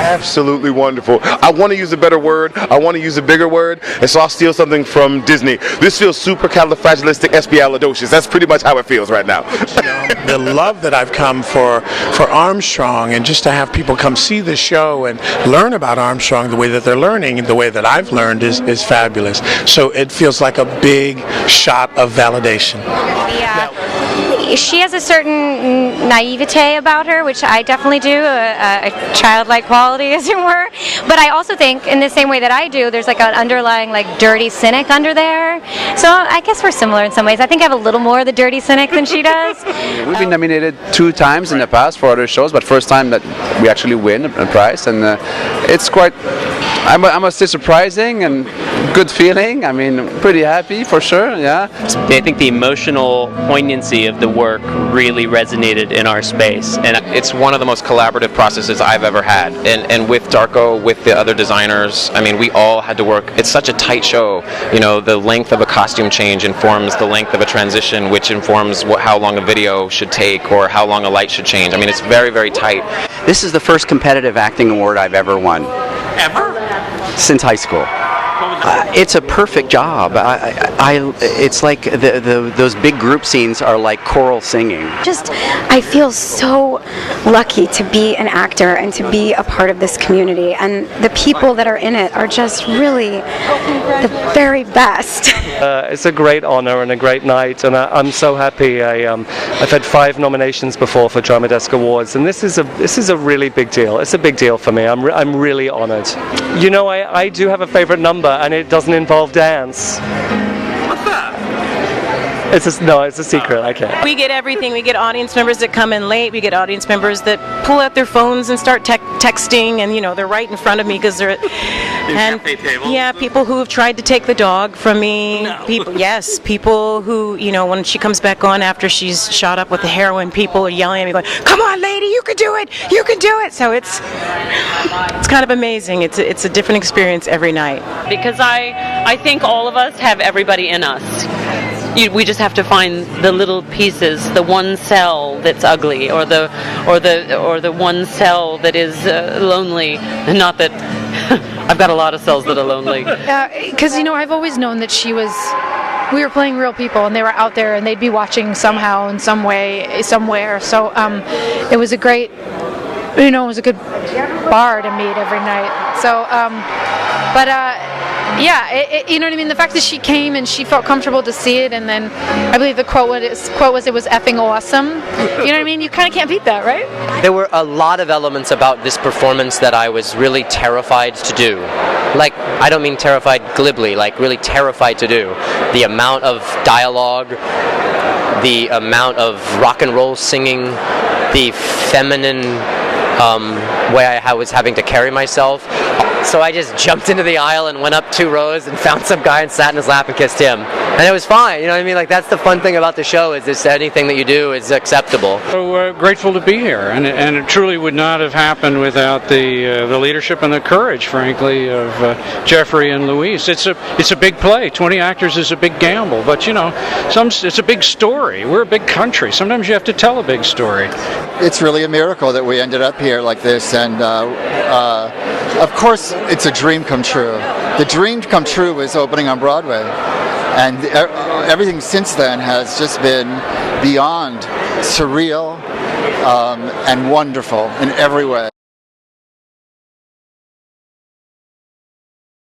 Absolutely wonderful. I want to use a better word. I want to use a bigger word, and so I'll steal something from Disney. This feels supercalifragilisticexpialidocious. That's pretty much how it feels right now. The love that I've come for Armstrong, and just to have people come see the show and learn about Armstrong the way that they're learning, the way that I've learned is fabulous. So it feels like a big shot of validation. Yeah. She has a certain naivete about her, which I definitely do, a childlike quality, as it were. But I also think, in the same way that I do, there's like an underlying dirty cynic under there. So I guess we're similar in some ways. I think I have a little more of the dirty cynic than she does. We've been nominated 2 times in the past for other shows, but first time that we actually win a prize, and it's quite, I must say, surprising and good feeling. I mean, pretty happy for sure, yeah. I think the emotional poignancy of the work really resonated in our space. And it's one of the most collaborative processes I've ever had. And with Darko, with the other designers, I mean, we all had to work. It's such a tight show. You know, the length of a costume change informs the length of a transition, which informs how long a video should take or how long a light should change. I mean, it's very, very tight. This is the first competitive acting award I've ever won. Ever? Since high school. It's a perfect job. It's like those big group scenes are like choral singing. I feel so lucky to be an actor and to be a part of this community, and the people that are in it are just really the very best. It's a great honor and a great night, and I'm so happy. I've had 5 nominations before for Drama Desk Awards, and this is a really big deal. It's a big deal for me. I'm really honored. You know, I do have a favorite number, and it doesn't involve dance. What's that? It's a secret. I can't. We get everything. We get audience members that come in late. We get audience members that pull out their phones and start texting, and they're right in front of me because they're cafe tables? Yeah, people who have tried to take the dog from me. No. People who when she comes back on after she's shot up with the heroin, people are yelling at me going, "Come on, lady, you can do it! You can do it!" So it's kind of amazing. It's a different experience every night. Because I think all of us have everybody in us. We just have to find the little pieces, the one cell that's ugly, or the one cell that is lonely. Not that I've got a lot of cells that are lonely. Because I've always known that we were playing real people, and they were out there, and they'd be watching somehow, in some way, somewhere. So it was a great, it was a good bar to meet every night. So, yeah, you know what I mean? The fact that she came and she felt comfortable to see it, and then I believe the quote was, "It was effing awesome." You know what I mean? You kind of can't beat that, right? There were a lot of elements about this performance that I was really terrified to do. Like, I don't mean terrified glibly, like really terrified to do. The amount of dialogue, the amount of rock and roll singing, the feminine way I was having to carry myself. So I just jumped into the aisle and went up 2 rows and found some guy and sat in his lap and kissed him. And it was fine, you know what I mean? Like, that's the fun thing about the show, is this anything that you do is acceptable. So grateful to be here, and it truly would not have happened without the leadership and the courage, frankly, of Jeffrey and Louise. It's a big play. 20 actors is a big gamble, but it's a big story. We're a big country. Sometimes you have to tell a big story. It's really a miracle that we ended up here like this, and of course it's a dream come true. The dream come true was opening on Broadway, and everything since then has just been beyond surreal and wonderful in every way.